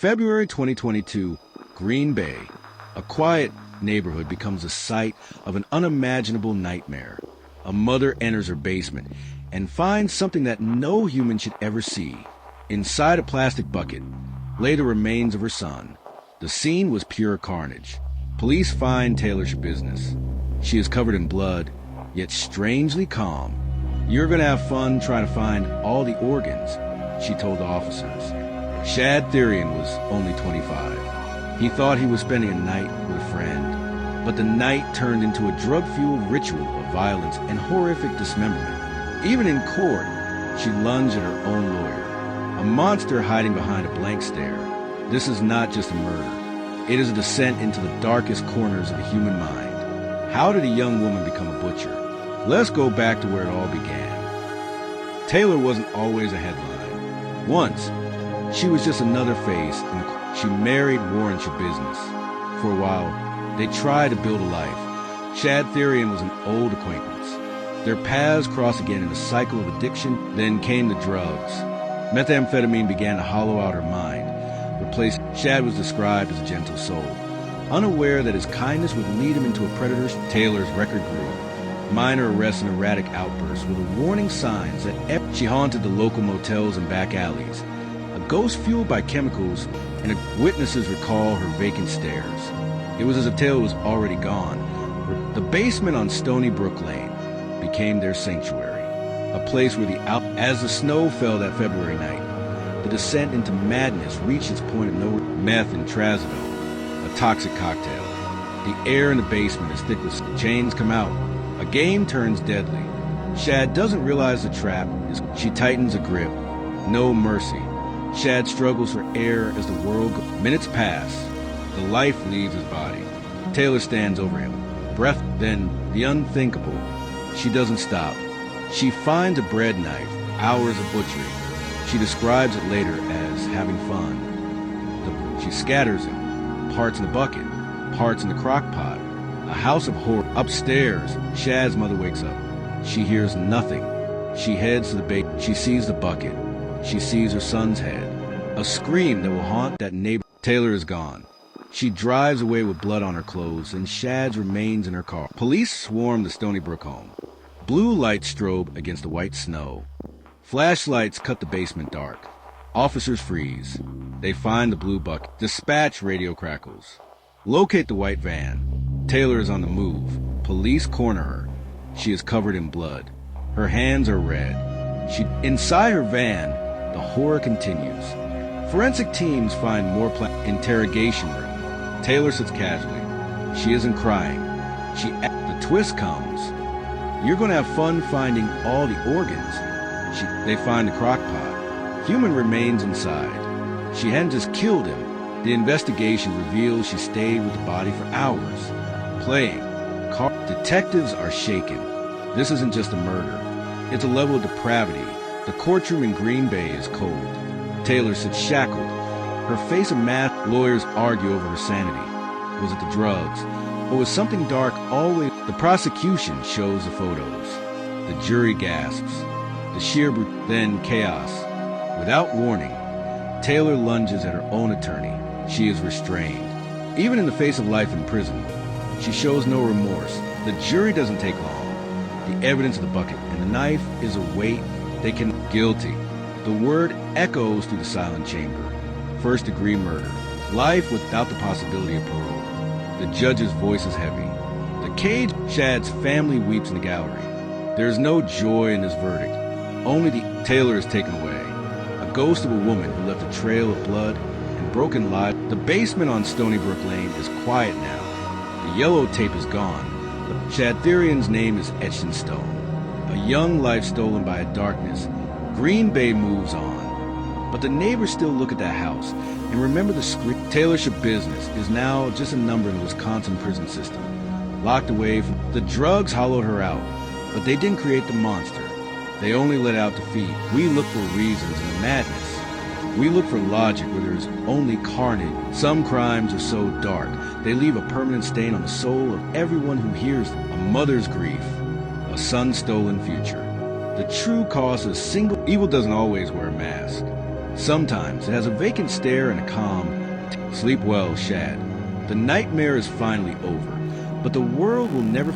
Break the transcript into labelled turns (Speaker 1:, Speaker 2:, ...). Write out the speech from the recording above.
Speaker 1: February 2022, Green Bay. A quiet neighborhood becomes the site of an unimaginable nightmare. A mother enters her basement and finds something that no human should ever see. Inside a plastic bucket lay the remains of her son. The scene was pure carnage. Police find Taylor Schabusiness. She is covered in blood, yet strangely calm. "You're gonna have fun trying to find all the organs," she told officers. Shad Thyrion was only 25. He thought he was spending a night with a friend, but the night turned into a drug-fueled ritual of violence and horrific dismemberment. Even in court, she lunged at her own lawyer, a monster hiding behind a blank stare. This is not just a murder. It is a descent into the darkest corners of the human mind. How did a young woman become a butcher? Let's go back to where it all began. Taylor wasn't always a headline. Once, she was just another face, and she married Warren Schabusiness. For a while, they tried to build a life. Shad Thyrion was an old acquaintance. Their paths crossed again in a cycle of addiction, then came the drugs. Methamphetamine began to hollow out her mind. Shad was described as a gentle soul. Unaware that his kindness would lead him into a predator, Taylor's record grew. Minor arrests and erratic outbursts were the warning signs that she haunted the local motels and back alleys. A ghost fueled by chemicals, and witnesses recall her vacant stairs. It was as if Taylor was already gone. The basement on Stony Brook Lane became their sanctuary, a place where as the snow fell that February night, the descent into madness reached its point of no meth and trazodone, a toxic cocktail. The air in the basement is thick with chains come out. A game turns deadly. Shad doesn't realize the trap. She tightens a grip. No mercy. Shad struggles for air as the world goes. Minutes pass. The life leaves his body. Taylor stands over him. Breath, then the unthinkable. She doesn't stop. She finds a bread knife. Hours of butchery. She describes it later as having fun. She scatters him. Parts in the bucket. Parts in the crock pot. A house of horror. Upstairs, Shad's mother wakes up. She hears nothing. She heads to the bait. She sees the bucket. She sees her son's head. A scream that will haunt that neighbor. Taylor is gone. She drives away with blood on her clothes, and Shad's remains in her car. Police swarm the Stony Brook home. Blue lights strobe against the white snow. Flashlights cut the basement dark. Officers freeze. They find the blue bucket. Dispatch radio crackles. Locate the white van. Taylor is on the move. Police corner her. She is covered in blood. Her hands are red. Inside her van, the horror continues. Forensic teams find more interrogation room. Taylor sits casually. She isn't crying. The twist comes. "You're going to have fun finding all the organs." They find the crock pot. Human remains inside. She hadn't just killed him. The investigation reveals she stayed with the body for hours, playing. Detectives are shaken. This isn't just a murder. It's a level of depravity. The courtroom in Green Bay is cold. Taylor sits shackled. Her face a mask. Lawyers argue over her sanity. Was it the drugs? Or was something dark always? The prosecution shows the photos. The jury gasps. The sheer then chaos. Without warning, Taylor lunges at her own attorney. She is restrained. Even in the face of life in prison, she shows no remorse. The jury doesn't take long. The evidence of the bucket and the knife is a weight. They can guilty. The word echoes through the silent chamber. First-degree murder. Life without the possibility of parole. The judge's voice is heavy. The cage. Shad's family weeps in the gallery. There is no joy in this verdict. Only Taylor is taken away. A ghost of a woman who left a trail of blood and broken lives. The basement on Stony Brook Lane is quiet now. The yellow tape is gone. Shad Thyrion's name is etched in stone. A young life stolen by a darkness. Green Bay moves on. But the neighbors still look at that house and remember the scream. Taylor Schabusiness is now just a number in the Wisconsin prison system. Locked away from the drugs hollowed her out, but they didn't create the monster. They only let out defeat. We look for reasons in the madness. We look for logic where there's only carnage. Some crimes are so dark, they leave a permanent stain on the soul of everyone who hears them. A mother's grief, a son's stolen future. The true cause is single. Evil doesn't always wear a mask. Sometimes it has a vacant stare and a calm, "Sleep well, Shad. The nightmare is finally over, but the world will never